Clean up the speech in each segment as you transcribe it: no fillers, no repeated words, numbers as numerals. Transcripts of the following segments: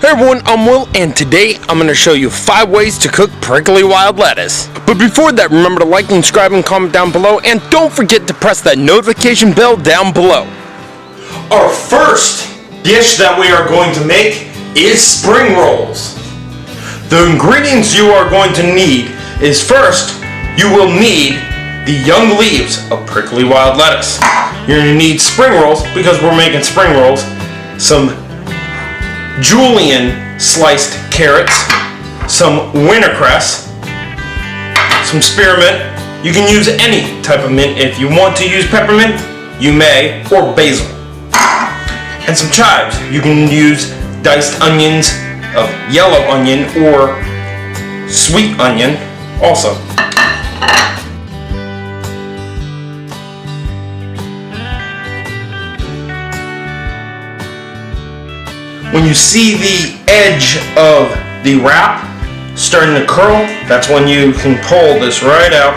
Hey everyone, I'm Will, and today I'm going to show you 5 ways to cook prickly wild lettuce. But before that, remember to like and subscribe and comment down below, and don't forget to press that notification bell down below. Our first dish that we are going to make is spring rolls. The ingredients you are going to need is, first, you will need the young leaves of prickly wild lettuce. You're going to need spring rolls because we're making spring rolls, some julienne sliced carrots, some wintercress, some spearmint. You can use any type of mint. If you want to use peppermint, you may, or basil. And some chives. You can use diced onions of yellow onion or sweet onion also. When you see the edge of the wrap starting to curl, that's when you can pull this right out.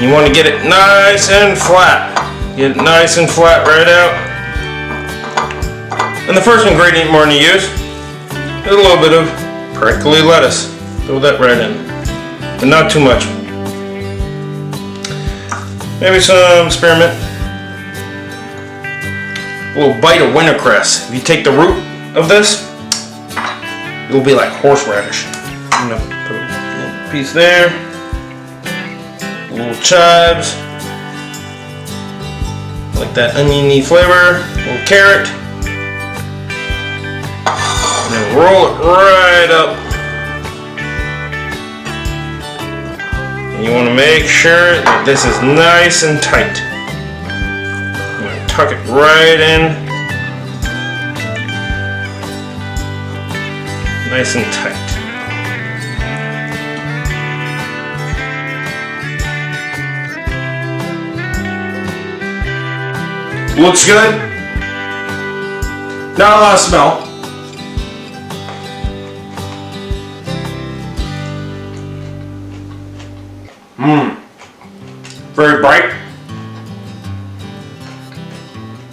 You want to get it nice and flat. Get it nice and flat right out. And the first ingredient we're going to use is a little bit of prickly lettuce. Throw that right in, but not too much. Maybe some spearmint. A little bite of wintercress. If you take the root of this, it'll be like horseradish. I'm gonna put a little piece there. A little chives. Like that oniony flavor. A little carrot. And then roll it right up. And you want to make sure that this is nice and tight. Tuck it right in, nice and tight. Looks good. Not a lot of smell. Very bright.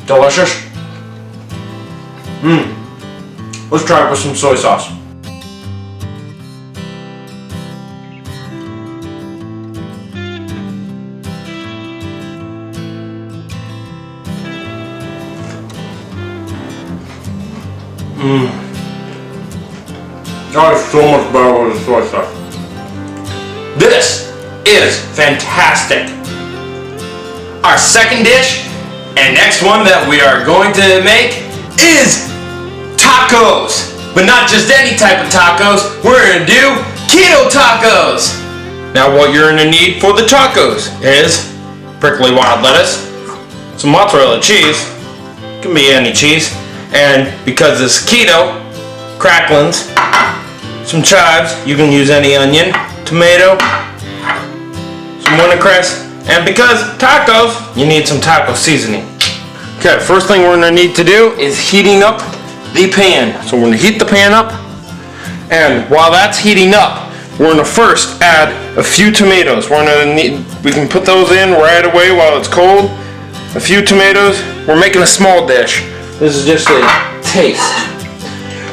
Delicious. Let's try it with some soy sauce. That is so much better with the soy sauce. This is fantastic. Our second dish and next one that we are going to make is tacos. But not just any type of tacos. We're going to do keto tacos. Now what you're going to need for the tacos is prickly wild lettuce, some mozzarella cheese, can be any cheese, and because it's keto, cracklings, some chives, you can use any onion, tomato, some wintercress, and because tacos, you need some taco seasoning. Okay, first thing we're going to need to do is heating up the pan. So we're going to heat the pan up, and while that's heating up, we're going to first add a few tomatoes. We can put those in right away while it's cold. A few tomatoes. We're making a small dish. This is just a taste.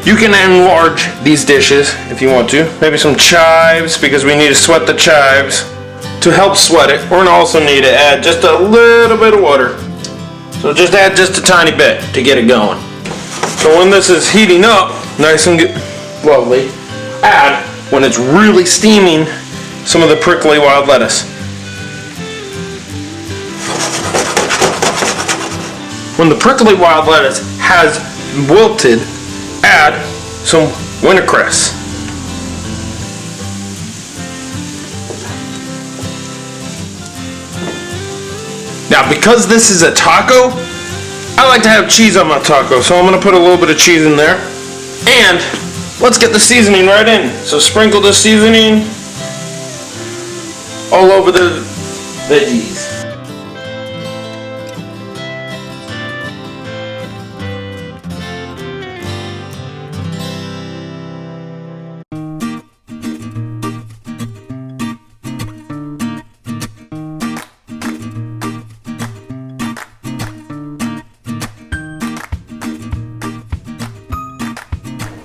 You can enlarge these dishes if you want to. Maybe some chives, because we need to sweat the chives. To help sweat it, we're going to also need to add just a little bit of water. So just add just a tiny bit to get it going. So when this is heating up, nice and good, lovely, add, when it's really steaming, some of the prickly wild lettuce. When the prickly wild lettuce has wilted, add some wintercress. Now, because this is a taco, I like to have cheese on my taco, so I'm going to put a little bit of cheese in there. And let's get the seasoning right in. So sprinkle the seasoning all over the veggies.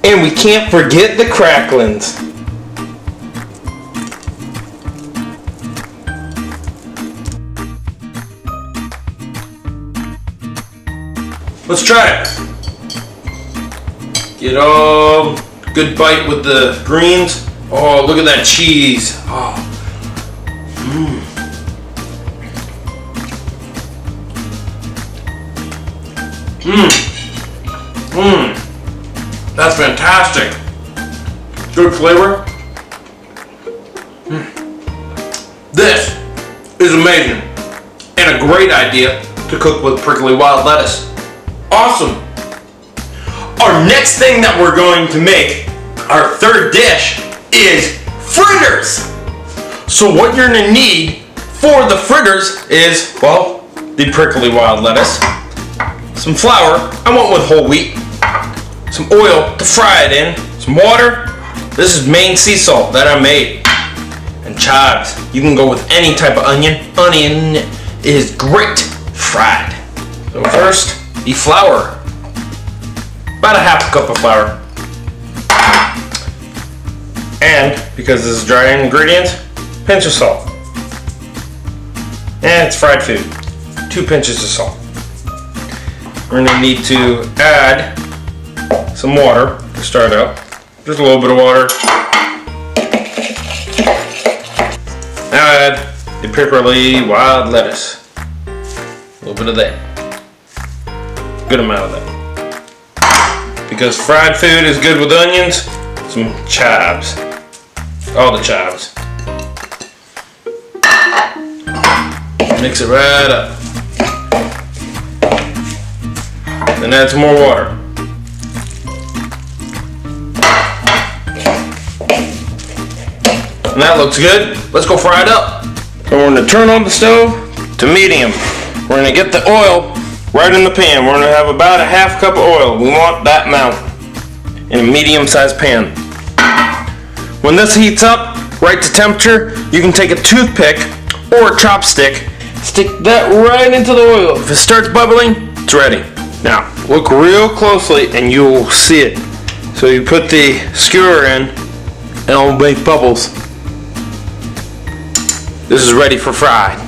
And we can't forget the cracklings. Let's try it. Get all good bite with the greens. Oh, look at that cheese. Oh. That's fantastic. Good flavor. This is amazing. And a great idea to cook with prickly wild lettuce. Awesome. Our next thing that we're going to make, our third dish, is fritters. So what you're gonna need for the fritters is, well, the prickly wild lettuce, some flour, I went with whole wheat, some oil to fry it in, some water, this is Maine sea salt that I made, and chives. You can go with any type of onion. Onion is great fried. So first, the flour, about a half a cup of flour. And because this is dry ingredients, pinch of salt. And it's fried food, 2 pinches of salt. We're gonna need to add some water to start out. Just a little bit of water. Now add the prickly wild lettuce. A little bit of that. Good amount of that. Because fried food is good with onions, some chives. All the chives. Mix it right up. Then add some more water. And that looks good. Let's go fry it up. And we're gonna turn on the stove to medium. We're gonna get the oil right in the pan. We're gonna have about a half cup of oil. We want that amount in a medium-sized pan. When this heats up, right to temperature, you can take a toothpick or a chopstick, stick that right into the oil. If it starts bubbling, it's ready. Now, look real closely and you'll see it. So you put the skewer in and it'll make bubbles. This is ready for fried.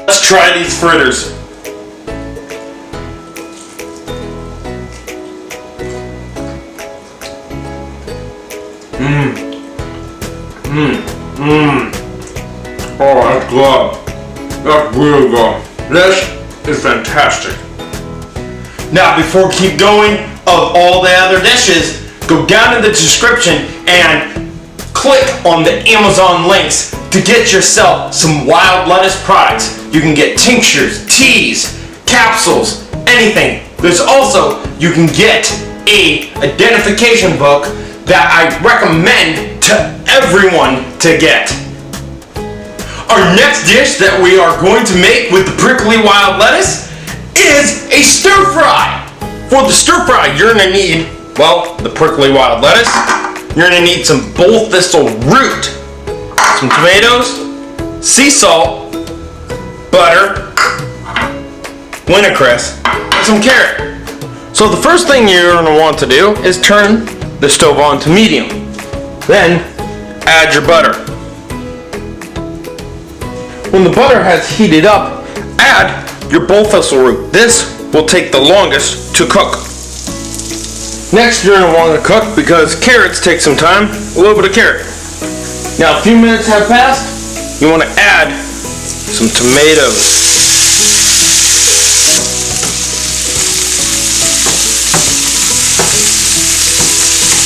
Let's try these fritters. Oh, that's good. That's really good. This is fantastic. Now, before we keep going, of all the other dishes, go down in the description and click on the Amazon links to get yourself some wild lettuce products. You can get tinctures, teas, capsules, anything. There's also, you can get a identification book that I recommend to everyone to get. Our next dish that we are going to make with the prickly wild lettuce is a stir fry. For the stir fry, you're gonna need, well, the prickly wild lettuce. You're gonna need some bull thistle root, some tomatoes, sea salt, butter, wintercress, and some carrot. So the first thing you're gonna want to do is turn the stove on to medium. Then add your butter. When the butter has heated up, add your bull thistle root. This will take the longest to cook. Next, you're going to want to cook because carrots take some time, a little bit of carrot. Now, a few minutes have passed, you want to add some tomatoes.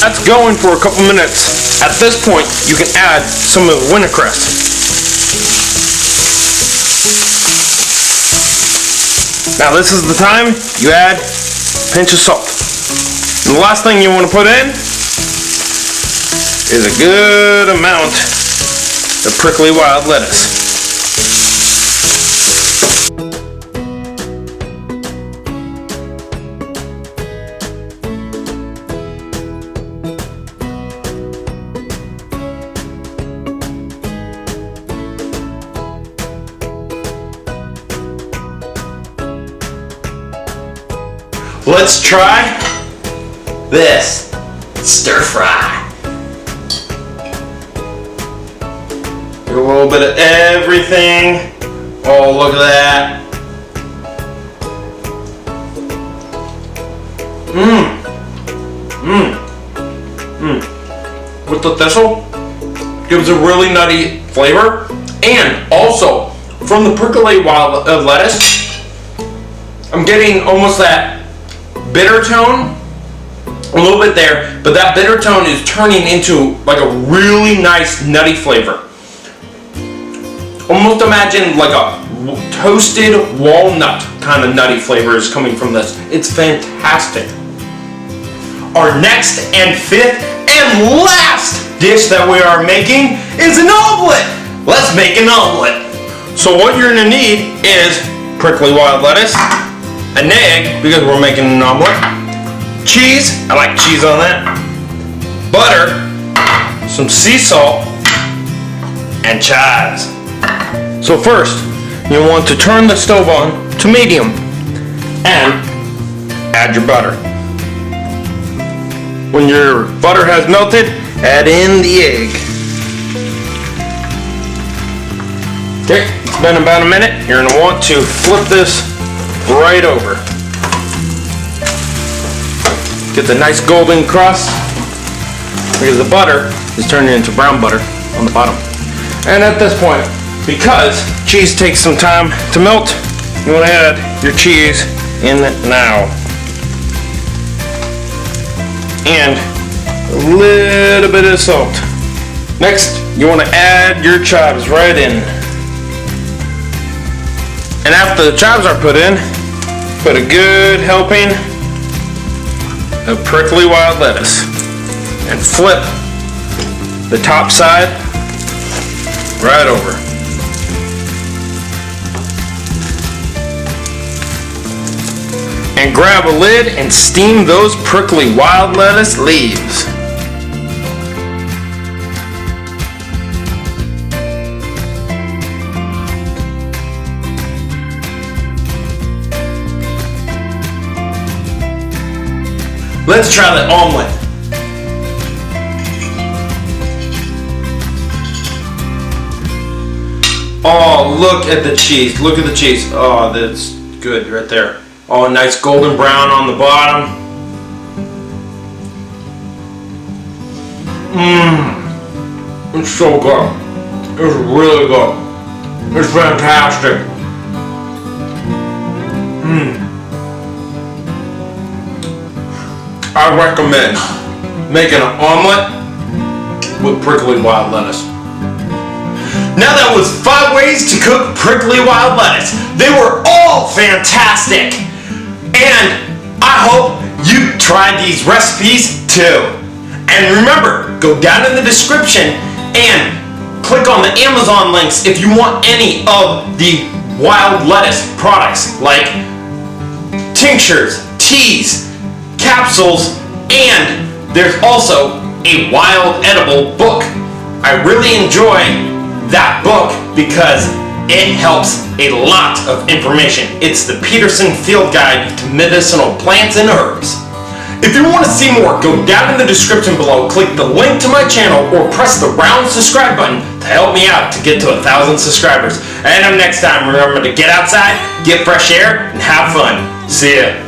That's going for a couple minutes. At this point, you can add some of the wintercress. Now this is the time you add a pinch of salt. And the last thing you want to put in is a good amount of prickly wild lettuce. Let's try this stir fry. Get a little bit of everything. Oh, look at that. With the thistle, gives a really nutty flavor. And also, from the prickly wild lettuce, I'm getting almost that bitter tone, a little bit there, but that bitter tone is turning into like a really nice nutty flavor. Almost imagine like a toasted walnut kind of nutty flavor is coming from this. It's fantastic. Our next and fifth and last dish that we are making is an omelet. Let's make an omelet. So what you're gonna need is prickly wild lettuce, an egg, because we're making an omelet, cheese, I like cheese on that, butter, some sea salt, and chives. So first, you want to turn the stove on to medium and add your butter. When your butter has melted, add in the egg. Okay, it's been about a minute. You're gonna want to flip this right over. Get the nice golden crust because the butter is turning into brown butter on the bottom. And at this point, because cheese takes some time to melt, you want to add your cheese in now. And a little bit of salt. Next, you want to add your chives right in. And after the chives are put in, put a good helping of prickly wild lettuce and flip the top side right over. And grab a lid and steam those prickly wild lettuce leaves. Let's try the omelet. Oh, look at the cheese. Look at the cheese. Oh, that's good right there. Oh, nice golden brown on the bottom. It's so good. It's really good. It's fantastic. I recommend making an omelet with prickly wild lettuce. Now that was 5 ways to cook prickly wild lettuce. They were all fantastic. And I hope you try these recipes too. And remember, go down in the description and click on the Amazon links if you want any of the wild lettuce products like tinctures, teas, capsules, and there's also a wild edible book. I really enjoy that book because it helps a lot of information. It's the Peterson Field Guide to Medicinal Plants and Herbs. If you want to see more, go down in the description below, click the link to my channel, or press the round subscribe button to help me out to get to 1,000 subscribers. And until next time, remember to get outside, get fresh air, and have fun. See ya.